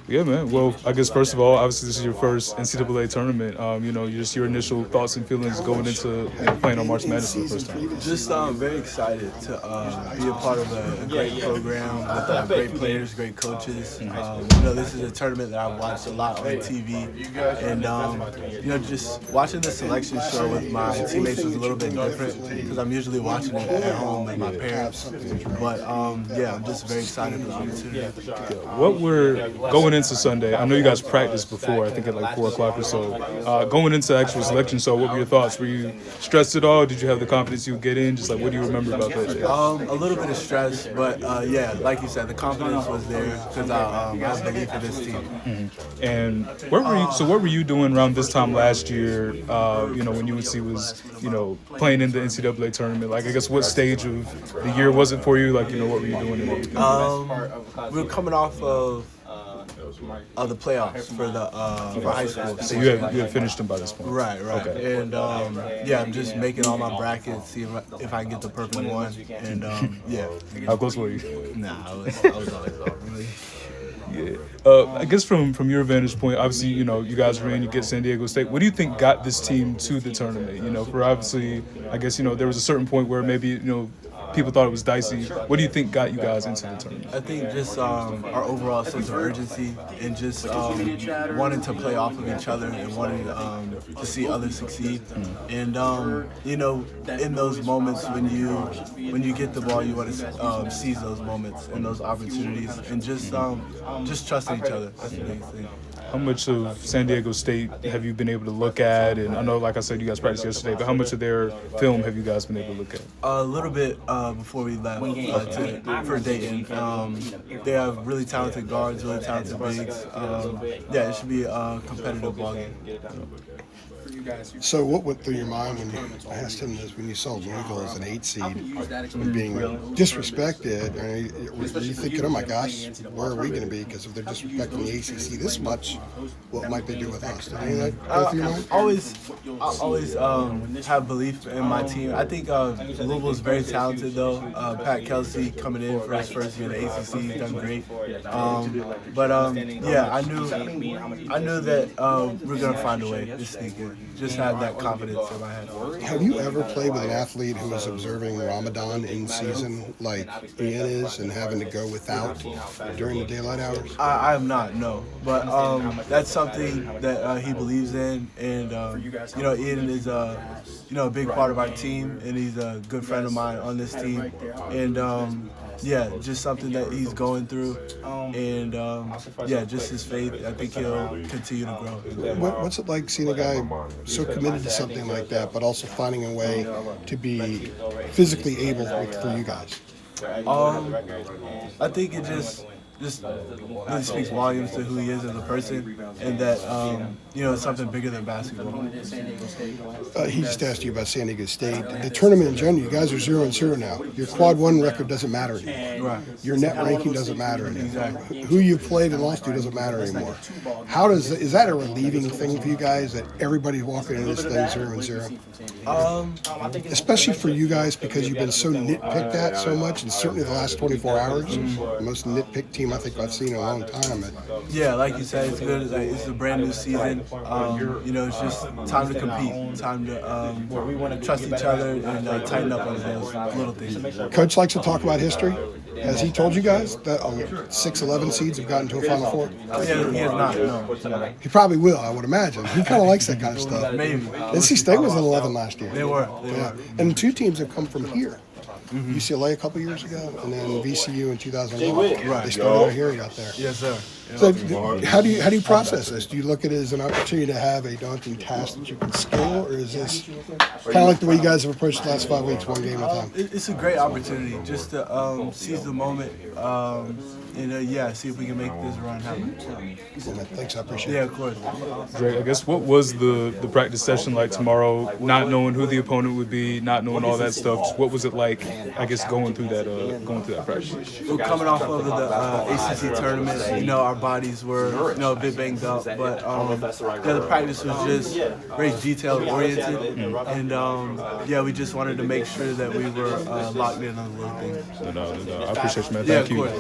Yeah, man. Well, I guess first of all, obviously this is your first NCAA tournament. Just your initial thoughts and feelings going into playing on March Madness for the first time. Just very excited to be a part of a great program with great players, great coaches. This is a tournament that I've watched a lot on TV, and just watching the selection show with my teammates was a little bit different because I'm usually watching it at home with my parents. But I'm just very excited for the opportunity. What were going into Sunday? I know you guys practiced before. I think at like 4 o'clock or so. Going into actual selection, so what were your thoughts? Were you stressed at all? Did you have the confidence you would get in? Just like, what do you remember about that day? A little bit of stress, but like you said, the confidence was there because I have belief in this team. Mm-hmm. And where were you? So what were you doing around this time last year? When UNC was playing in the NCAA tournament. Like, I guess what stage of the year was it for you? Like, what were you doing? We were coming off of the playoffs for high school. So you had finished them by this point. Right. Okay. And I'm just making all my brackets, see if I can get the perfect one. And How close were you? Nah, I was always off. Really. Yeah. I guess from your vantage point, obviously, you guys are in, you get San Diego State. What do you think got this team to the tournament? For obviously, I guess, there was a certain point where maybe, people thought it was dicey. What do you think got you guys into the tournament? I think just our overall sense of urgency and just wanting to play off of each other and wanting to see others succeed. And in those moments when you get the ball, you want to seize those moments and those opportunities and just trusting each other. That's the biggest thing. How much of San Diego State have you been able to look at? And I know, like I said, you guys practiced yesterday, but how much of their film have you guys been able to look at? A little bit before we left for Dayton. They have really talented guards, really talented bigs. It should be a competitive ball game. So what went through your mind when you asked him this, when you saw Louisville as an 8 seed and being disrespected? Were you thinking, oh my gosh, where are we going to be? Because if they're disrespecting the ACC this much, what might they do with us? Did any of that go through your mind? I always have belief in my team. I think Louisville is very talented, though. Pat Kelsey coming in for his first year in the ACC, he's done great. I knew that we're going to find a way to sneak in. Just have that confidence in my head. Have you ever played with an athlete who is observing Ramadan in season like Ian is and having to go without during the daylight hours? I have not, no. But that's something that he believes in. And, Ian is a big part of our team, and he's a good friend of mine on this team. And, just something that he's going through. And, just his faith. I think he'll continue to grow. What's it like seeing a guy so committed to something like that, but also finding a way to be physically able for you guys? I think it just really speaks volumes to who he is as a person, and that it's something bigger than basketball. He just asked you about San Diego State. The tournament in general, you guys are 0-0 now. Your quad one record doesn't matter anymore. Right. Your net ranking doesn't matter anymore. Exactly. Who you played and lost to doesn't matter anymore. Is that a relieving thing for you guys that everybody's walking in this thing 0-0? Especially for you guys because you've been so nitpicked at so much, and certainly the last 24 hours, the most nitpicked team I think I've seen in a long time. Yeah, like you said, it's good. It's a brand new season. It's just time to compete, time to trust each other and tighten up on those little things. Coach likes to talk about history. Has he told you guys that 6-11 seeds have gotten to a Final Four? Yeah, he has not, no. He probably will, I would imagine. He kind of likes that kind of stuff. Maybe. NC State was at 11 last year. They were. And 2 teams have come from here. UCLA a couple years ago, and then VCU in 2001. Right. They started out here and got there. Yes, sir. So how do you process this? Do you look at it as an opportunity to have a daunting task that you can skill, or is this kind of like the way you guys have approached the last 5 weeks, one game at a time? It's a great opportunity just to seize the moment and see if we can make this run happen. Thanks, I appreciate it. Yeah, of course. Drake, I guess what was the practice session like tomorrow? Not knowing who the opponent would be, not knowing all that stuff. Just what was it like? I guess going through that practice. We're coming off of the ACC tournament. Our bodies were a bit banged up, but the practice was just very detail oriented, and we just wanted to make sure that we were locked in on the little things. No, I appreciate you, man. Thank you.